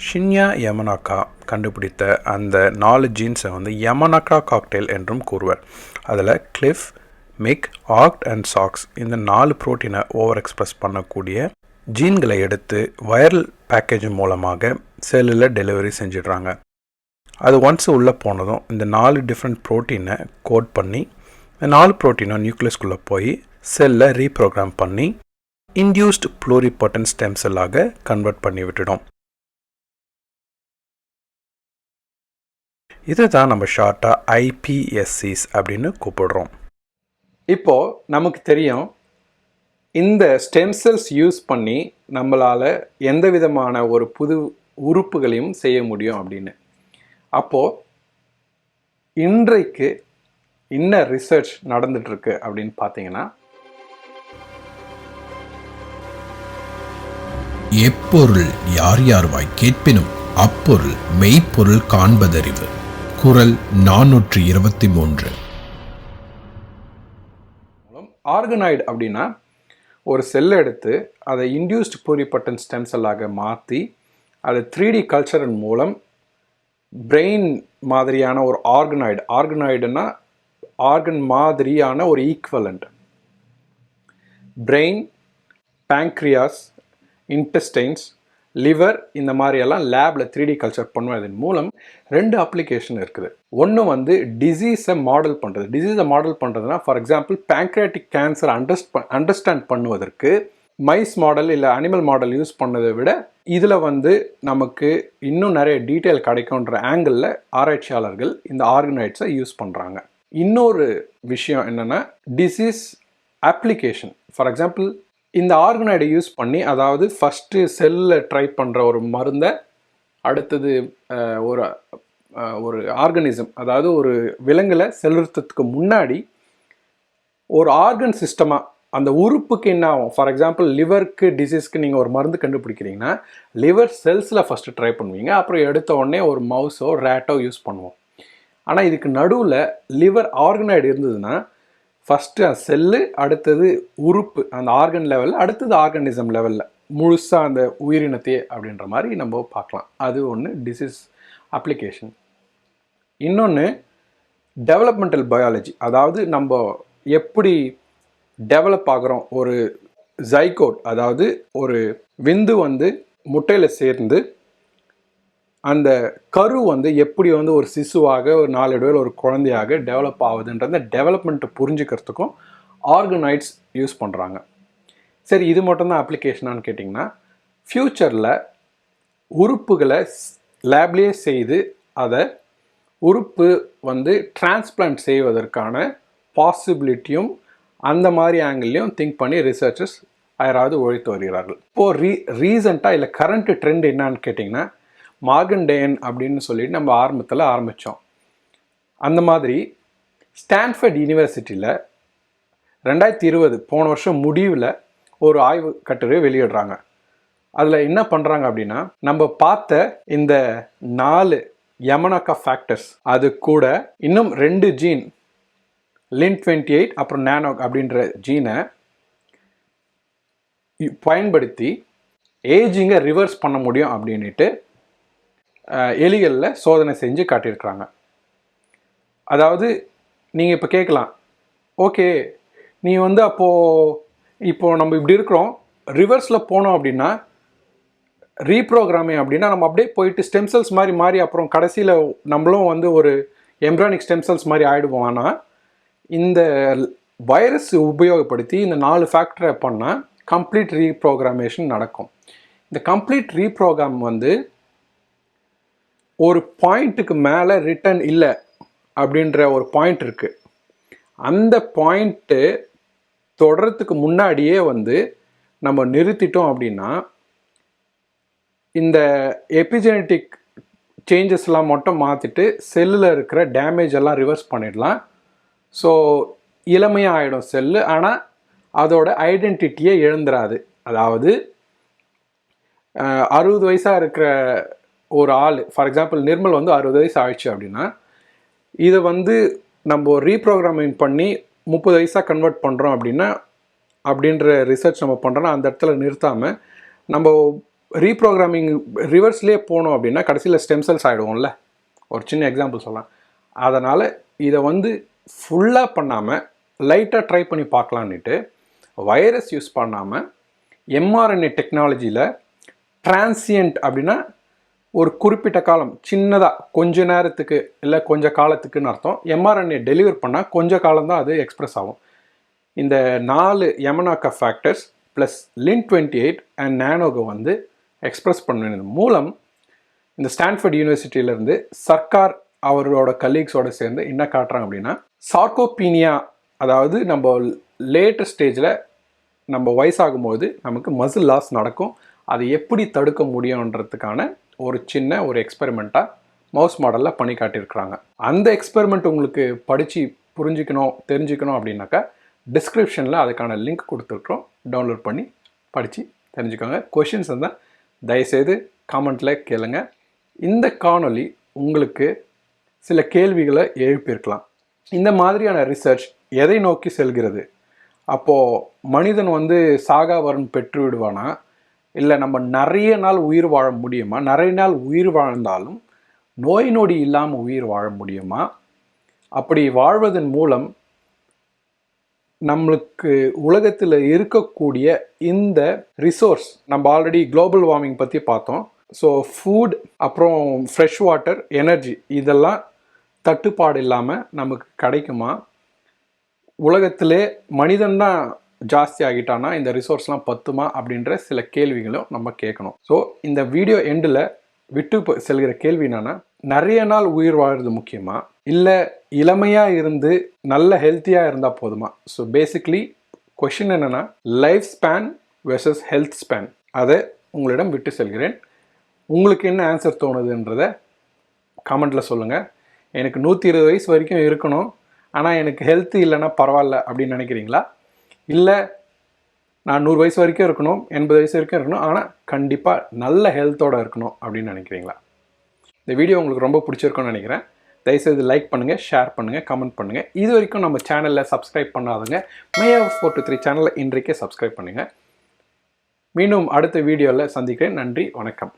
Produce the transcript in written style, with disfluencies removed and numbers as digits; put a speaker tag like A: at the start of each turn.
A: ஷின்யா யமனாக்கா கண்டுபிடித்த அந்த 4 ஜீன்ஸை வந்து யமனாக்கா காக்டெயில் என்றும் கூறுவர். அதில் Klf, Myc, Oct and Sox இந்த 4 புரோட்டீனை ஓவர் எக்ஸ்பிரஸ் பண்ணக்கூடிய ஜீன்களை எடுத்து வைரல் பேக்கேஜிங் மூலமாக செல்லில் டெலிவரி செஞ்சிடுறாங்க. அது ஒன்ஸ் உள்ளே போனதும் இந்த 4 டிஃப்ரெண்ட் ப்ரோட்டீனை கோட் பண்ணி இந்த 4 ப்ரோட்டீனை நியூக்ளியஸ்குள்ளே போய் செல்லை ரீப்ரோக்ராம் பண்ணி இன்டியூஸ்ட் pluripotent ஸ்டெம் செல்லாக கன்வெர்ட் பண்ணி விட்டுடும். இதை தான் நம்ம ஷார்ட்டாக iPSCs அப்படின்னு கூப்பிடுறோம்.
B: இப்போது நமக்கு தெரியும் இந்த ஸ்டெம் செல்ஸ் யூஸ் பண்ணி நம்மளால் எந்த விதமான ஒரு புது உறுப்புகளையும் செய்ய முடியும் அப்படின்னு. அப்போது இன்றைக்கு என்ன ரிசர்ச் நடந்துகிட்ருக்கு அப்படின்னு பார்த்தீங்கன்னா,
C: எப்பொருள் யார் யார்வாய் கேட்பினும் அப்பொருள் மெய்ப்பொருள் காண்பதறிவு. குறள் 423.
B: ஆர்கனாய்டு அப்படின்னா ஒரு செல்லை எடுத்து அதை இன்டியூஸ்ட் pluripotent ஸ்டெம் செல்லாக மாற்றி அதை 3D கல்ச்சரின் மூலம் பிரெயின் மாதிரியான ஒரு ஆர்கனாய்டுனா ஆர்கன் மாதிரியான ஒரு equivalent. Brain, pancreas, intestines, liver இந்த மாதிரியெல்லாம் லேபில் 3D கல்ச்சர் பண்ணுவதன் மூலம் 2 அப்ளிகேஷன் இருக்குது. ஒன்று வந்து டிசீஸை மாடல் பண்ணுறது. டிசீஸை மாடல் பண்ணுறதுனா for example pancreatic cancer understand பண்ணுவதற்கு மைஸ் மாடல் இல்லை அனிமல் மாடல் யூஸ் பண்ணதை விட இதில் வந்து நமக்கு இன்னும் நிறைய டீட்டெயில் கிடைக்கும்ன்ற ஆங்கிளில் ஆராய்ச்சியாளர்கள் இந்த ஆர்கனாய்ட்ஸை யூஸ் பண்ணுறாங்க. இன்னொரு விஷயம் என்னென்னா டிசீஸ் அப்ளிகேஷன். ஃபார் எக்ஸாம்பிள் இந்த ஆர்கனாய்டை யூஸ் பண்ணி, அதாவது ஃபஸ்ட்டு செல்லில் ட்ரை பண்ணுற ஒரு மருந்தை அடுத்தது ஒரு ஆர்கனிசம், அதாவது ஒரு விலங்கில் செலுத்துறதுக்கு முன்னாடி ஒரு ஆர்கன் சிஸ்டமாக அந்த உறுப்புக்கு என்ன ஆகும். ஃபார் எக்ஸாம்பிள் லிவருக்கு டிசீஸ்க்கு நீங்கள் ஒரு மருந்து கண்டுபிடிக்கிறீங்கன்னா லிவர் செல்ஸில் ஃபஸ்ட்டு ட்ரை பண்ணுவீங்க, அப்புறம் எடுத்த உடனே ஒரு மவுஸோ ரேட்டோ யூஸ் பண்ணுவோம். ஆனால் இதுக்கு நடுவில் லிவர் ஆர்கனாய்டு இருந்ததுன்னா ஃபஸ்ட்டு செல்லு, அடுத்தது உறுப்பு அந்த ஆர்கன் லெவலில், அடுத்தது ஆர்கனிசம் லெவலில் முழுசாக அந்த உயிரினத்தையே அப்படின்ற மாதிரி நம்ம பார்க்கலாம். அது ஒன்று டிசீஸ் அப்ளிகேஷன். இன்னொன்று டெவலப்மெண்டல் பயாலஜி, அதாவது நம்ம எப்படி டெவலப் ஆகிறோம். ஒரு ஜைகோட், அதாவது ஒரு விந்து வந்து முட்டையில் சேர்ந்து அந்த கரு வந்து எப்படி வந்து ஒரு சிசுவாக ஒரு 4 இடையில் ஒரு குழந்தையாக டெவலப் ஆகுதுன்றத டெவலப்மெண்ட்டை புரிஞ்சுக்கிறதுக்கும் ஆர்கனாய்ட்ஸ் யூஸ் பண்ணுறாங்க. சரி, இது மட்டும்தான் அப்ளிகேஷனான்னு கேட்டிங்கன்னா, ஃப்யூச்சரில் உறுப்புகளை லேப்லேயே செய்து அதை உறுப்பு வந்து டிரான்ஸ்பிளான்ட் செய்வதற்கான பாசிபிலிட்டியும் அந்த மாதிரி ஆங்கிள்லையும் திங்க் பண்ணி ரிசர்ச்சர்ஸ் யாராவது உழைத்து வருகிறார்கள். இப்போது ரீசெண்டாக இல்லை கரண்ட் ட்ரெண்ட் என்னான்னு கேட்டிங்கன்னா, மார்கன்டேயன் அப்படின்னு சொல்லிட்டு நம்ம ஆரம்பித்தோம். அந்த மாதிரி ஸ்டான்ஃபர்ட் யூனிவர்சிட்டியில் 2020 போன வருஷம் முடிவில் ஒரு ஆய்வு கட்டுரை வெளியிடுறாங்க. அதில் என்ன பண்ணுறாங்க அப்படின்னா, நம்ம பார்த்த இந்த 4 யமனாக்கா ஃபேக்டர்ஸ் அது கூட இன்னும் 2 ஜீன் LIN28 அப்புறம் நானோக் அப்படின்ற ஜீனை பயன்படுத்தி ஏஜிங்கை ரிவர்ஸ் பண்ண முடியும் அப்படின்ட்டு எலிகளில் சோதனை செஞ்சு காட்டியிருக்கிறாங்க. அதாவது நீங்கள் இப்போ கேட்கலாம், ஓகே நீ வந்து இப்போது நம்ம இப்படி இருக்கிறோம், ரிவர்ஸில் போனோம் அப்படின்னா ரீப்ரோக்ராமிங் அப்படின்னா நம்ம அப்படியே போயிட்டு ஸ்டெம் செல்ஸ் மாதிரி மாறி அப்புறம் கடைசியில் நம்மளும் வந்து ஒரு எம்ப்ரானிக் ஸ்டெம் செல்ஸ் மாதிரி ஆகிடுவோம். ஆனால் இந்த வைரஸ் உபயோகப்படுத்தி இந்த 4 ஃபேக்டரை பண்ணால் கம்ப்ளீட் ரீப்ரோக்ராமேஷன் நடக்கும். இந்த கம்ப்ளீட் ரீப்ரோக்ராம் வந்து ஒரு பாயிண்ட்டுக்கு மேலே ரிட்டர்ன் இல்லை அப்படின்ற ஒரு பாயிண்ட் இருக்குது. அந்த பாயிண்ட்டு தொடரத்துக்கு முன்னாடியே வந்து நம்ம நிறுத்திட்டோம் அப்படின்னா இந்த எபிஜெனட்டிக் சேஞ்சஸ்லாம் மட்டும் மாற்றிட்டு செல்லில் இருக்கிற டேமேஜ் எல்லாம் ரிவர்ஸ் பண்ணிடலாம். ஸோ இளமையாக ஆகிடும் செல்லு, ஆனால் அதோட ஐடென்டிட்டியே இழந்துடாது. அதாவது 60 வயசாக இருக்கிற ஒரு ஆள், ஃபார் எக்ஸாம்பிள் நிர்மல் வந்து 60 வயசு ஆயிடுச்சு அப்படின்னா இதை வந்து நம்ம ரீப்ரோக்ராமிங் பண்ணி 30 வயசாக கன்வெர்ட் பண்ணுறோம் அப்படின்னா அப்படின்ற ரிசர்ச் நம்ம பண்ணுறோன்னா அந்த இடத்துல நிறுத்தாமல் நம்ம ரீப்ரோக்ராமிங் ரிவர்ஸ்லேயே போனோம் அப்படின்னா கடைசியில் ஸ்டெம் செல்ஸ் ஆகிடுவோம்ல. ஒரு சின்ன எக்ஸாம்பிள் சொல்லலாம். அதனால் இதை வந்து ஃபுல்லாக பண்ணாமல் லைட்டாக ட்ரை பண்ணி பார்க்கலான்னுட்டு வைரஸ் யூஸ் பண்ணாமல் எம்ஆர்என்ஏ டெக்னாலஜியில் டிரான்சியன்ட் அப்படின்னா ஒரு குறிப்பிட்ட காலம், சின்னதாக கொஞ்ச நேரத்துக்கு இல்லை கொஞ்சம் காலத்துக்குன்னு அர்த்தம். எம்ஆர்என்ஏ டெலிவர் பண்ணால் கொஞ்சம் காலம்தான் அது எக்ஸ்ப்ரெஸ் ஆகும். இந்த 4 யமனாக்கா ஃபேக்டர்ஸ் ப்ளஸ் Lin28 அண்ட் நானோகை வந்து எக்ஸ்ப்ரெஸ் பண்ணது மூலம் இந்த ஸ்டான்ஃபோர்ட் யூனிவர்சிட்டியிலேருந்து சர்க்கார் அவரோட கலீக்ஸோடு சேர்ந்து என்ன காட்டுறாங்க அப்படின்னா, சார்கோபீனியா, அதாவது நம்ம லேட்டஸ்ட் ஸ்டேஜில் நம்ம வயசாகும்போது நமக்கு மசில் லாஸ் நடக்கும், அதை எப்படி தடுக்க முடியுன்றதுக்கான ஒரு எக்ஸ்பெரிமெண்ட்டாக மவுஸ் மாடலில் பண்ணி காட்டியிருக்கிறாங்க. அந்த எக்ஸ்பெரிமெண்ட் உங்களுக்கு படித்து புரிஞ்சிக்கணும் தெரிஞ்சுக்கணும் அப்படின்னாக்கா டிஸ்கிரிப்ஷனில் அதுக்கான லிங்க் கொடுத்துருக்குறோம். டவுன்லோட் பண்ணி படித்து தெரிஞ்சுக்கோங்க. கொஷின்ஸ் இருந்தால் தயவுசெய்து காமெண்ட்டில் கேளுங்க. இந்த காணொளி உங்களுக்கு சில கேள்விகளை எழுப்பியிருக்கலாம். இந்த மாதிரியான ரிசர்ச் எதை நோக்கி செல்கிறது? அப்போது மனிதன் வந்து சாகா வரம் பெற்று விடுவானா, இல்லை நம்ம நிறைய நாள் உயிர் வாழ முடியுமா, நிறைய நாள் உயிர் வாழ்ந்தாலும் நோய் நொடி இல்லாமல் உயிர் வாழ முடியுமா, அப்படி வாழ்வதன் மூலம் நம்மளுக்கு உலகத்தில் இருக்கக்கூடிய இந்த ரிசோர்ஸ், நம்ம ஆல்ரெடி குளோபல் வார்மிங் பற்றி பார்த்தோம். ஸோ ஃபுட், அப்புறம் ஃப்ரெஷ் வாட்டர், எனர்ஜி, இதெல்லாம் தட்டுப்பாடு இல்லாமல் நமக்கு கிடைக்குமா? உலகத்திலே மனிதன் தான் ஜாஸ்தி ஆகிட்டானா இந்த ரிசோர்ஸ்லாம் பத்துமா அப்படின்ற சில கேள்விகளும் நம்ம கேட்கணும். ஸோ இந்த வீடியோ எண்டில் விட்டு செல்கிற கேள்வி என்னன்னா, நிறைய நாள் உயிர் வாழ்றது முக்கியமா, இல்லை இளமையாக இருந்து நல்ல ஹெல்த்தியாக இருந்தால் போதுமா? ஸோ பேசிக்லி கொஷின் என்னென்னா, life span versus health span. அதை உங்களிடம் விட்டு செல்கிறேன். உங்களுக்கு என்ன ஆன்சர் தோணுதுன்றதை காமெண்ட்டில் சொல்லுங்கள். எனக்கு 120 வயசு வரைக்கும் இருக்கணும், ஆனால் எனக்கு ஹெல்த் இல்லைன்னா பரவாயில்ல அப்படின்னு நினைக்கிறீங்களா? இல்லை நான் 100 வயசு வரைக்கும் இருக்கணும், 80 வயசு வரைக்கும் இருக்கணும், ஆனால் கண்டிப்பாக நல்ல ஹெல்த்தோடு இருக்கணும் அப்படின்னு நினைக்கிறீங்களா? இந்த வீடியோ உங்களுக்கு ரொம்ப பிடிச்சிருக்குன்னு நினைக்கிறேன். தயவுசெய்து லைக் பண்ணுங்கள், ஷேர் பண்ணுங்கள், கமெண்ட் பண்ணுங்கள். இது வரைக்கும் நம்ம சேனலில் சப்ஸ்கிரைப் பண்ணாதவங்க Meiyava423 சேனலை இன்றைக்கே சப்ஸ்கிரைப் பண்ணுங்கள். மீண்டும் அடுத்த வீடியோவில் சந்திக்கிறேன். நன்றி, வணக்கம்.